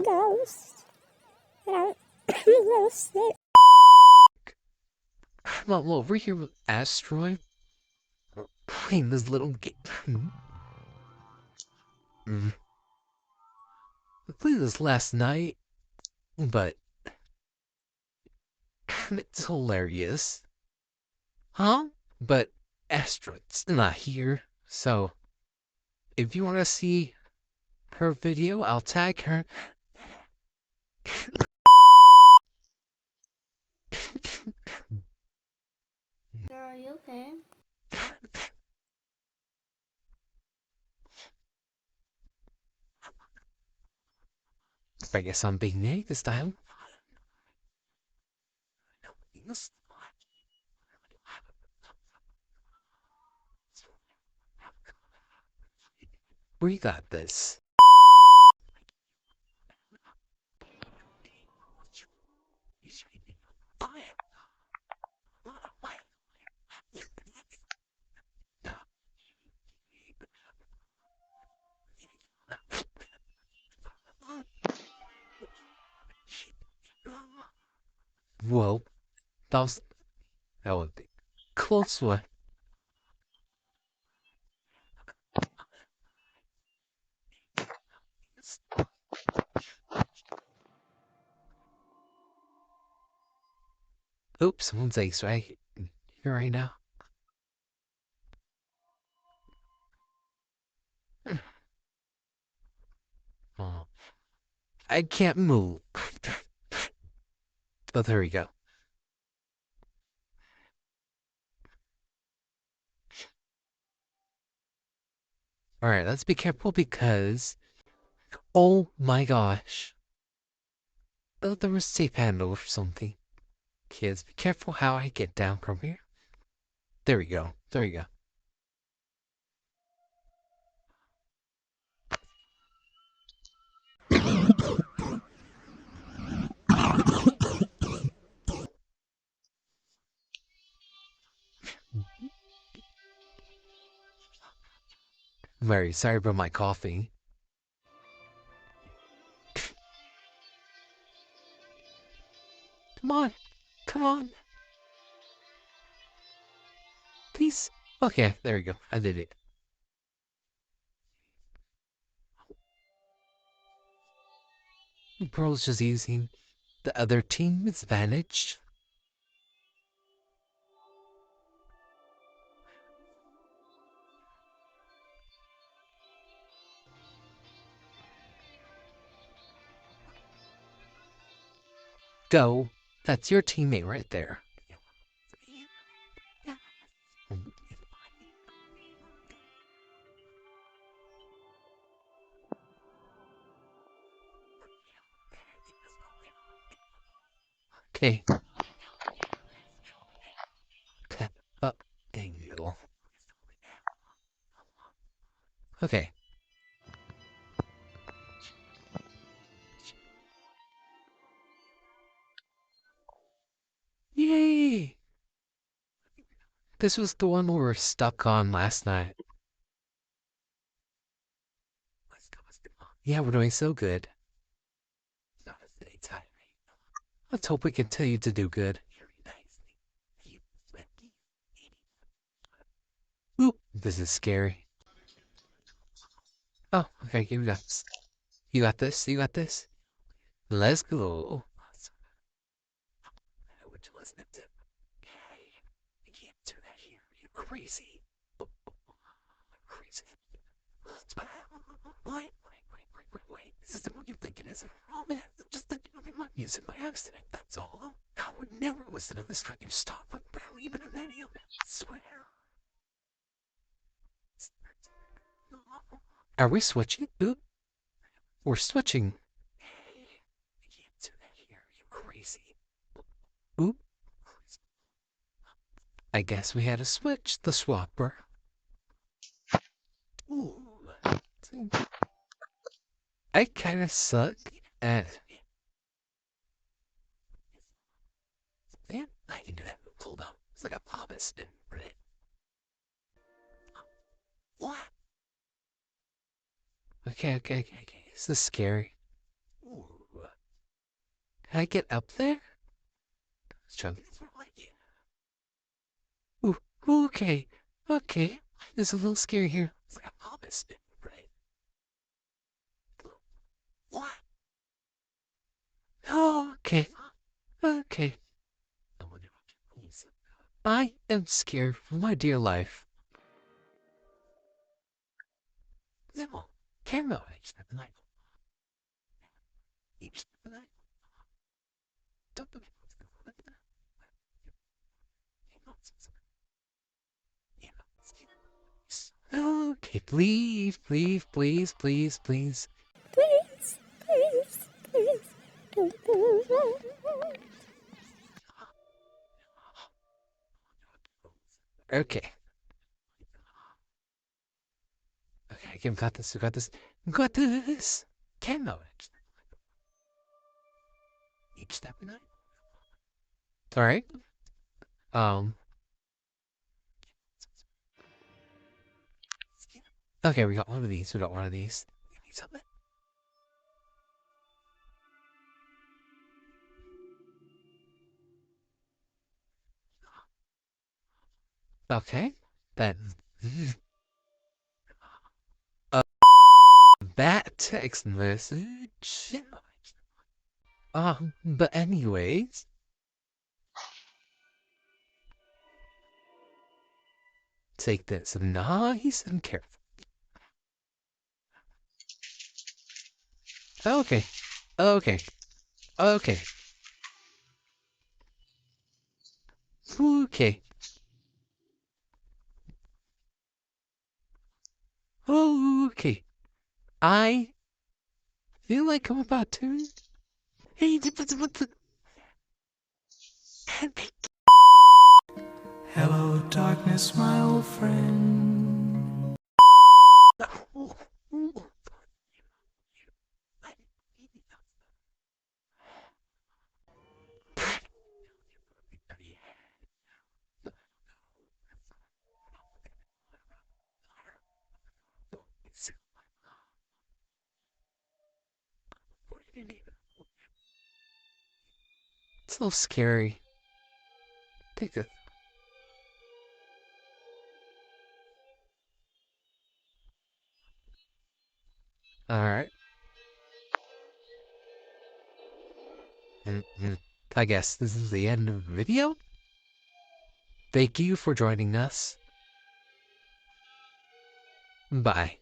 Ghost. Come on, over here with Asteroid. Playing this little game. I played this last night, but it's hilarious. Huh? But Asteroid's not here, so if you want to see her video, I'll tag her. Girl, are you okay? I guess I'm being Nate this time. We got this. Whoa, that was a close one. Oops, someone's ace right here right now. Oh, I can't move. But there we go. Alright, let's be careful because... Oh my gosh. There was a safe handle or something. Kids, be careful how I get down from here. There we go. There we go. Very sorry about my coughing. Come on. Come on. Please. Okay, there we go. I did it. Pearl's just using the other team's advantage. Go. That's your teammate right there. Okay. Tap up angle. Okay. Yay! This was the one we were stuck on last night. Yeah, we're doing so good. Let's hope we continue to do good. Ooh, this is scary. Oh, okay, you got this. You got this. You got this. Let's go. I can't do that here. You're crazy. Crazy. Wait. This isn't what you think it is. Oh man, just think my music by accident. That's all. I would never listen to this fucking stop. I'm barely even in any of it. I swear. Are we switching? Ooh, we're switching. I can't do that here. You're crazy. Ooh. I guess we had to switch the swapper. Ooh. I kind of suck at... Man, I can do that. Hold on. It's like a palmist. What? Okay. This is scary. Ooh. Can I get up there? Let's try. Ooh, okay. It's a little scary here. It's like a promise, right? What? Oh, okay. Okay. I am scared for my dear life. No, camera. Okay, please. Please, please. Okay. Okay, we got this. Got this. Camera. Each step in it. All right. Um. Okay, we got one of these. Okay. Then that text message. But anyways, take this nice and careful. Okay. Okay. Okay. Okay. Okay. I feel like I'm about to. Hey, what the? Hello, darkness, my old friend. It's a little scary. Take this. Alright. I guess this is the end of the video. Thank you for joining us. Bye.